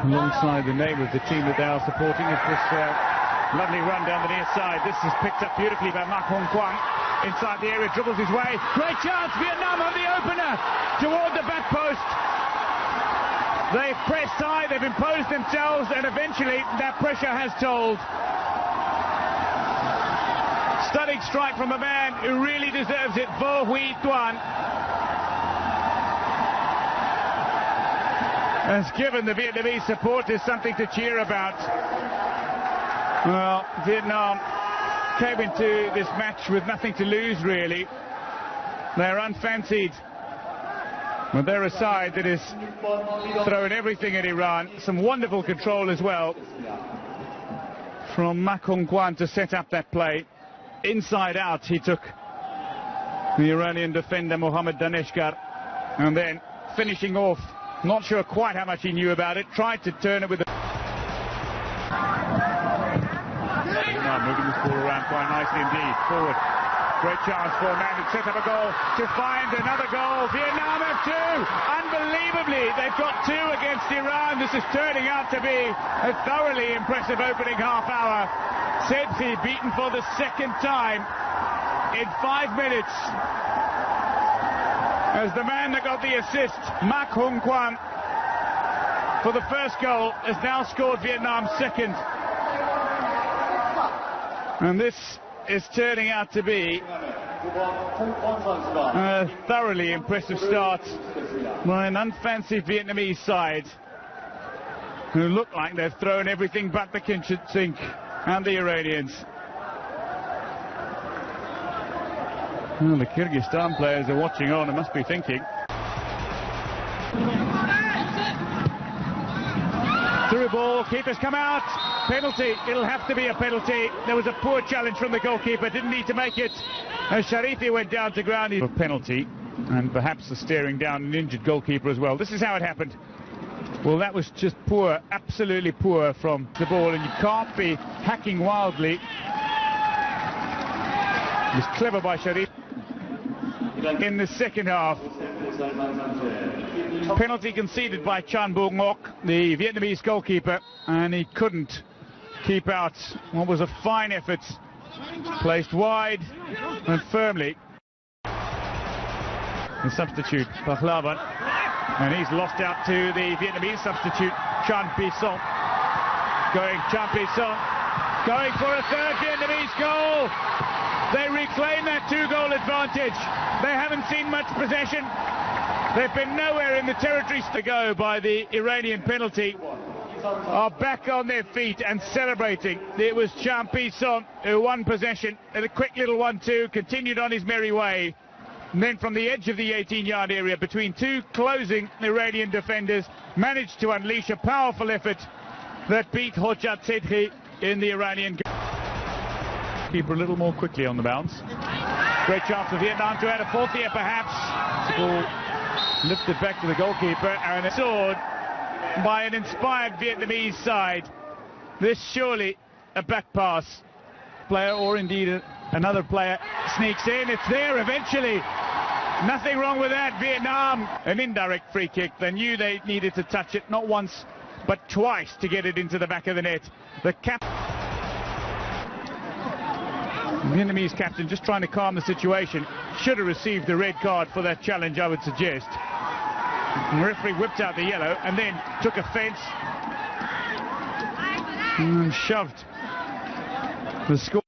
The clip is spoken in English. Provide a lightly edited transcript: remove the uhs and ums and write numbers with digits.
alongside the name of the team that they are supporting. It's this lovely run down the near side. This is picked up beautifully by Mak Hong Kwang. Inside the area, dribbles his way. Great chance, Vietnam on the opener toward the back post. They've pressed high, they've imposed themselves, and eventually that pressure has told. Stunning strike from a man who really deserves it, Vo Huy Tuan. Has given the Vietnamese supporters something to cheer about. Well, Vietnam came into this match with nothing to lose, really. They're unfancied. But they're a side that is throwing everything at Iran. Some wonderful control as well from Mak Hong Kwang to set up that play. Inside out, he took the Iranian defender Mohammad Daneshkar, and then finishing off, not sure quite how much he knew about it, tried to turn it with the... Moving this ball around quite nicely indeed. Forward. Great chance for a man to set up a goal, to find another goal. Vietnam have two. Unbelievably, they've got two against Iran. This is turning out to be a thoroughly impressive opening half hour. Sedzi beaten for the second time in 5 minutes. As the man that got the assist, Mak Hong Kwang, for the first goal, has now scored Vietnam's second. And this is turning out to be a thoroughly impressive start by an unfancied Vietnamese side who look like they've thrown everything but the kitchen sink and the Iranians. Well, the Kyrgyzstan players are watching on and must be thinking. Through ball, keepers come out. Penalty, it'll have to be a penalty. There was a poor challenge from the goalkeeper, didn't need to make it. As Sharifi went down to ground, a penalty, and perhaps the staring down an injured goalkeeper as well. This is how it happened. Well, that was just poor, absolutely poor from the ball, and you can't be hacking wildly. It was clever by Sharif in the second half. Penalty conceded by Chan Bung Ngoc, the Vietnamese goalkeeper, and he couldn't keep out what was a fine effort, placed wide and firmly. The substitute, Pahlavan, and he's lost out to the Vietnamese substitute, Chan Pi Song. Chan Pi Song going for a third Vietnamese goal. They reclaim that two-goal advantage. They haven't seen much possession. They've been nowhere in the territories to go by the Iranian penalty. Are back on their feet and celebrating. It was Chan Pi Song who won possession at a quick little 1-2, continued on his merry way. And then from the edge of the 18-yard area, between two closing Iranian defenders, managed to unleash a powerful effort that beat Hojat Sedzi in the Iranian keeper a little more quickly on the bounce. Great chance for Vietnam to add a fourth here, perhaps. The ball lifted back to the goalkeeper, and a sword by an inspired Vietnamese side. This surely a back pass player, or indeed another player sneaks in. It's there eventually. Nothing wrong with that. Vietnam, an indirect free kick. They knew they needed to touch it, not once but twice, to get it into the back of the net. The Vietnamese captain, just trying to calm the situation, should have received a red card for that challenge, I would suggest. The referee whipped out the yellow and then took offence and shoved the score.